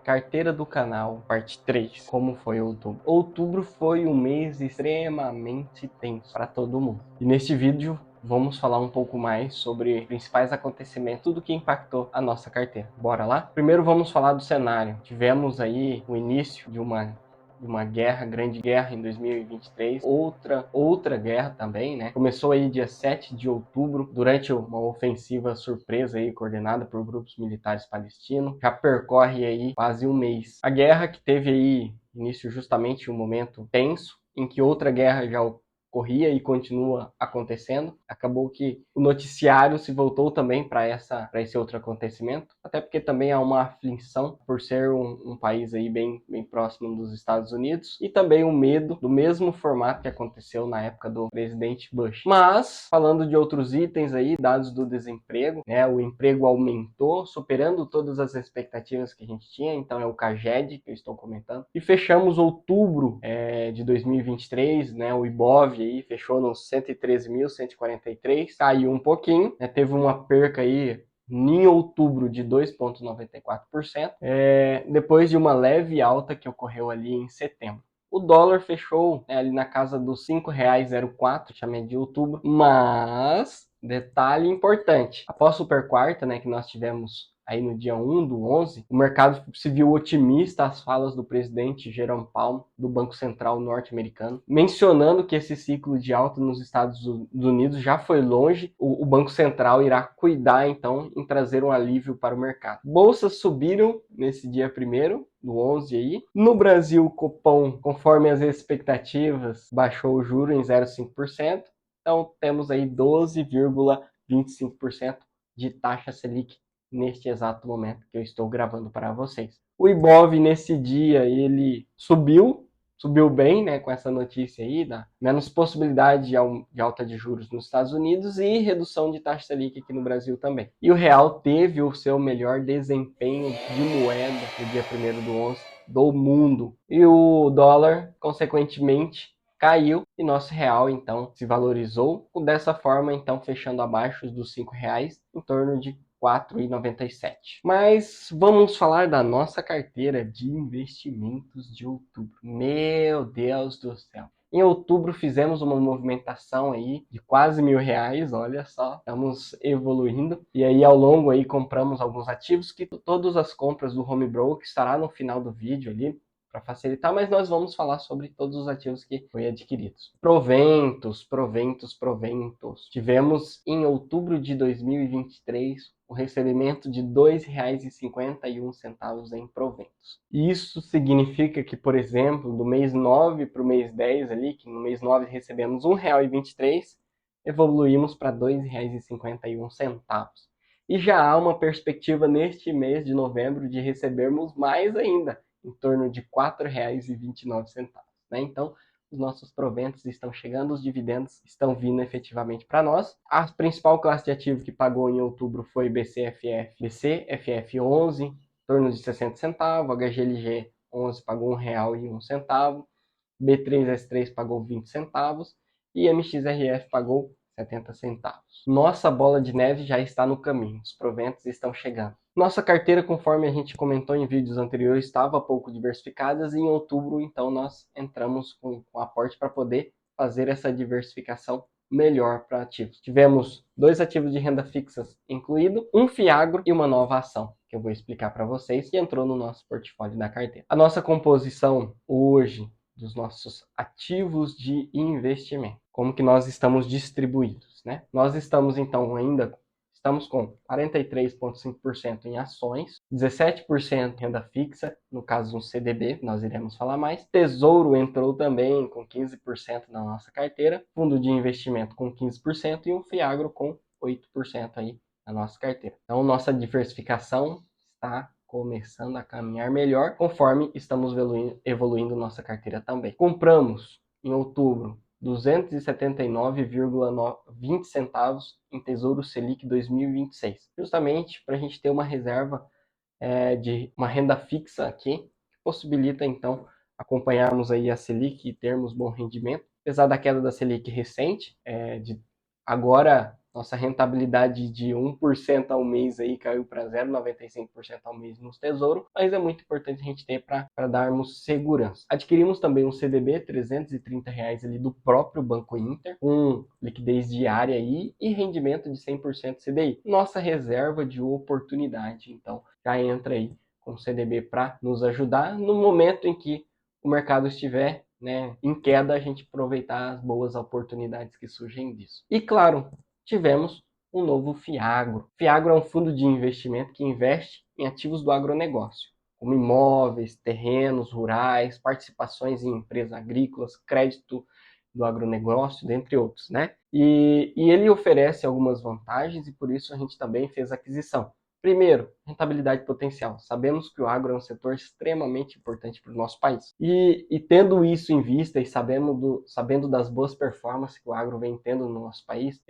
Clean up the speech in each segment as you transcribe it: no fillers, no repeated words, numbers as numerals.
Carteira do canal, parte 3. Como foi outubro? Outubro foi um mês extremamente tenso para todo mundo. E neste vídeo vamos falar um pouco mais sobre os principais acontecimentos, tudo que impactou a nossa carteira. Bora lá? Primeiro vamos falar do cenário. Tivemos aí o início de uma guerra, grande guerra em 2023, outra guerra também, né? Começou aí dia 7 de outubro, durante uma ofensiva surpresa aí, coordenada por grupos militares palestinos, já percorre aí quase um mês. A guerra que teve aí início justamente em um momento tenso, em que outra guerra já ocorria e continua acontecendo. Acabou que o noticiário se voltou também para esse outro acontecimento, até porque também há uma aflição por ser um país aí bem próximo dos Estados Unidos, e também um medo do mesmo formato que aconteceu na época do presidente Bush. Mas, falando de outros itens aí, dados do desemprego, né, o emprego aumentou, superando todas as expectativas que a gente tinha, então é o CAGED que eu estou comentando. E fechamos outubro de 2023, né, o IBOV aí fechou nos 113.143, caiu um pouquinho, né, teve uma perca aí em outubro de 2,94%, depois de uma leve alta que ocorreu ali em setembro. O dólar fechou ali na casa dos R$ 5,04, chamei de outubro, mas detalhe importante, após a super quarta, né, que nós tivemos aí no dia 1/11, o mercado se viu otimista às falas do presidente Jerome Powell, do Banco Central norte-americano, mencionando que esse ciclo de alta nos Estados Unidos já foi longe, o Banco Central irá cuidar, então, em trazer um alívio para o mercado. Bolsas subiram nesse dia 1º, do 11 aí. No Brasil, o Copom, conforme as expectativas, baixou o juro em 0,5%, então temos aí 12,25% de taxa Selic neste exato momento que eu estou gravando para vocês. O Ibov nesse dia ele subiu bem, né, com essa notícia aí da menos possibilidade de alta de juros nos Estados Unidos e redução de taxa Selic aqui no Brasil também. E o real teve o seu melhor desempenho de moeda no dia 1º/11 do mundo. E o dólar, consequentemente, caiu e nosso real, então, se valorizou. Dessa forma, então, fechando abaixo dos R$ 5, em torno de 4,97. Mas vamos falar da nossa carteira de investimentos de outubro. Meu Deus do céu! Em outubro fizemos uma movimentação aí de quase R$ 1.000, olha só, estamos evoluindo. E aí ao longo aí compramos alguns ativos que todas as compras do Home Broker estará no final do vídeo ali, para facilitar, mas nós vamos falar sobre todos os ativos que foi adquiridos. Proventos. Tivemos em outubro de 2023 o recebimento de R$ 2,51 em proventos. Isso significa que, por exemplo, do mês 9 para o mês 10 ali, que no mês 9 recebemos R$ 1,23, evoluímos para R$ 2,51. E já há uma perspectiva neste mês de novembro de recebermos mais ainda, em torno de R$ 4,29. Né? Então, os nossos proventos estão chegando, os dividendos estão vindo efetivamente para nós. A principal classe de ativo que pagou em outubro foi BCFF 11, em torno de 60 centavos, HGLG 11 pagou R$ 1,01, B3S3 pagou 20 centavos e MXRF pagou 70 centavos. Nossa bola de neve já está no caminho, os proventos estão chegando. Nossa carteira, conforme a gente comentou em vídeos anteriores, estava pouco diversificada e em outubro, então, nós entramos com aporte para poder fazer essa diversificação melhor para ativos. Tivemos 2 ativos de renda fixas incluído, um Fiagro e uma nova ação, que eu vou explicar para vocês, que entrou no nosso portfólio da carteira. A nossa composição hoje dos nossos ativos de investimento, como que nós estamos distribuídos, né? Nós estamos, então, estamos com 43,5% em ações, 17% em renda fixa, no caso um CDB, nós iremos falar mais. Tesouro entrou também com 15% na nossa carteira, fundo de investimento com 15% e um Fiagro com 8% aí na nossa carteira. Então, nossa diversificação está começando a caminhar melhor, conforme estamos evoluindo nossa carteira também. Compramos, em outubro, 279,20 centavos em Tesouro Selic 2026, justamente para a gente ter uma reserva de uma renda fixa aqui, que possibilita, então, acompanharmos aí a Selic e termos bom rendimento. Apesar da queda da Selic recente, agora Nossa rentabilidade de 1% ao mês aí caiu para 0,95% ao mês no Tesouro, mas é muito importante a gente ter para darmos segurança. Adquirimos também um CDB, R$330 ali do próprio Banco Inter, com liquidez diária aí e rendimento de 100% CDI. Nossa reserva de oportunidade, então, já entra aí com o CDB para nos ajudar no momento em que o mercado estiver, né, em queda, a gente aproveitar as boas oportunidades que surgem disso. E claro, tivemos um novo Fiagro. Fiagro é um fundo de investimento que investe em ativos do agronegócio, como imóveis, terrenos rurais, participações em empresas agrícolas, crédito do agronegócio, dentre outros, né? E ele oferece algumas vantagens e por isso a gente também fez a aquisição. Primeiro, rentabilidade potencial. Sabemos que o agro é um setor extremamente importante para o nosso país. E tendo isso em vista e sabendo das boas performances que o agro vem tendo no nosso país,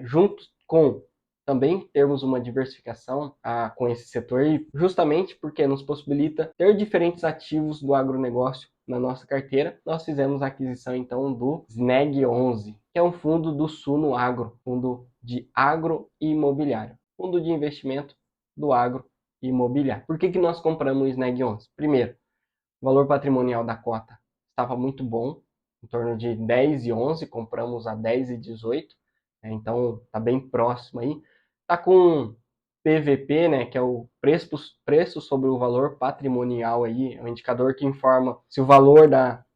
junto com também termos uma diversificação com esse setor, justamente porque nos possibilita ter diferentes ativos do agronegócio na nossa carteira, nós fizemos a aquisição então do SNEG 11, que é um fundo do Suno Agro, fundo de agro e imobiliário, fundo de investimento do agro e imobiliário. Por que nós compramos o SNEG 11? Primeiro, o valor patrimonial da cota estava muito bom, em torno de 10 e 11, compramos a 10 e 18, né? Então está bem próximo aí. Está com PVP, né, que é o preço sobre o valor patrimonial aí, é um indicador que informa se o valor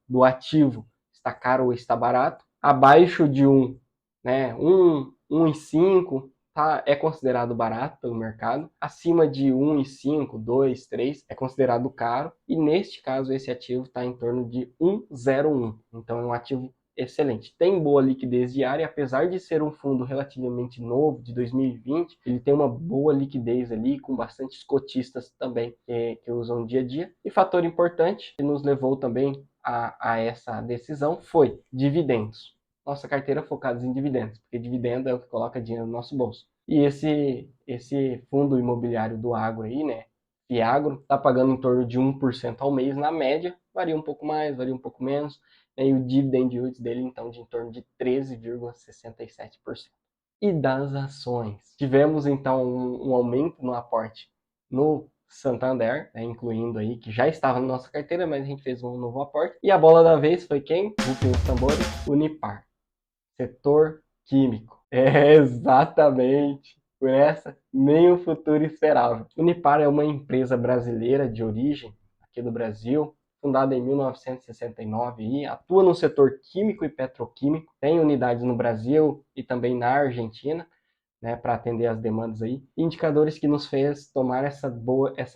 do ativo está caro ou está barato. Abaixo de 1, né, 1,5 é considerado barato pelo mercado. Acima de 1,5, 2, 3 é considerado caro. E neste caso, esse ativo está em torno de 1,01. Então é um ativo excelente. Tem boa liquidez diária, apesar de ser um fundo relativamente novo, de 2020, ele tem uma boa liquidez ali, com bastantes cotistas também que usam dia a dia. E fator importante que nos levou também a essa decisão foi dividendos. Nossa carteira focada em dividendos, porque dividendo é o que coloca dinheiro no nosso bolso. E esse fundo imobiliário do agro aí, né, Fiagro, está pagando em torno de 1% ao mês na média, varia um pouco mais, varia um pouco menos, e o dividend yield dele, então, de em torno de 13,67%. E das ações? Tivemos, então, um aumento no aporte no Santander, né, incluindo aí, que já estava na nossa carteira, mas a gente fez um novo aporte. E a bola da vez foi quem? Rufem os tambores, Unipar. Setor químico. Exatamente. Por essa, nem o futuro esperava. Unipar é uma empresa brasileira de origem, aqui do Brasil, fundada em 1969 e atua no setor químico e petroquímico, tem unidades no Brasil e também na Argentina, né, para atender as demandas aí. Indicadores que nos fez tomar essa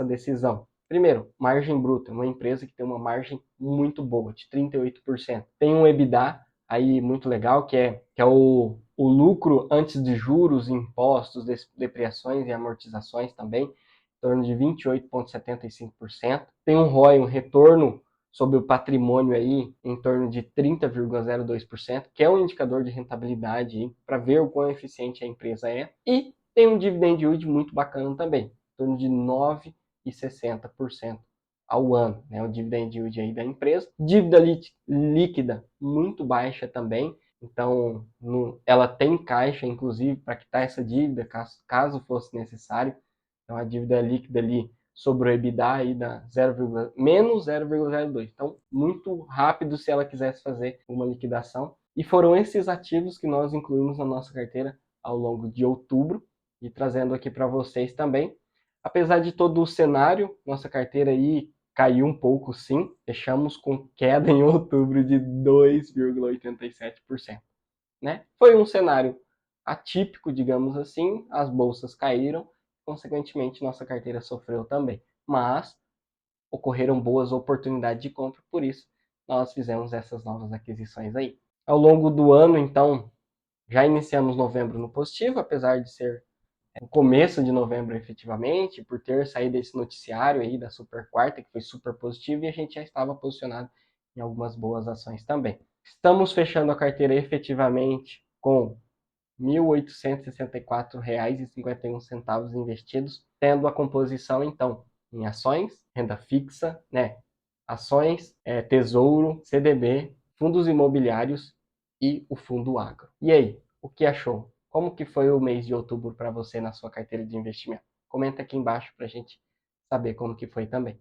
decisão. Primeiro, margem bruta, uma empresa que tem uma margem muito boa, de 38%. Tem um EBITDA aí muito legal, que é o lucro antes de juros, impostos, depreciações e amortizações também, em torno de 28,75%. Tem um ROI, um retorno sobre o patrimônio aí em torno de 30,02%, que é um indicador de rentabilidade para ver o quão eficiente a empresa é. E tem um dividend yield muito bacana também, em torno de 9,60% ao ano, né, o dividend yield aí da empresa. Dívida líquida muito baixa também, então ela tem caixa, inclusive, para quitar essa dívida, caso fosse necessário. Então a dívida líquida ali sobre o EBITDA aí da menos 0,02. Então, muito rápido se ela quisesse fazer uma liquidação. E foram esses ativos que nós incluímos na nossa carteira ao longo de outubro e trazendo aqui para vocês também. Apesar de todo o cenário, nossa carteira aí caiu um pouco sim, fechamos com queda em outubro de 2,87%. Né? Foi um cenário atípico, digamos assim, as bolsas caíram, consequentemente nossa carteira sofreu também. Mas ocorreram boas oportunidades de compra, por isso nós fizemos essas novas aquisições aí. Ao longo do ano, então, já iniciamos novembro no positivo, apesar de ser o começo de novembro efetivamente, por ter saído esse noticiário aí da super quarta, que foi super positivo, e a gente já estava posicionado em algumas boas ações também. Estamos fechando a carteira efetivamente com R$ 1.864,51 investidos, tendo a composição, então, em ações, renda fixa, né? Ações, tesouro, CDB, fundos imobiliários e o fundo agro. E aí, o que achou? Como que foi o mês de outubro para você na sua carteira de investimento? Comenta aqui embaixo para a gente saber como que foi também.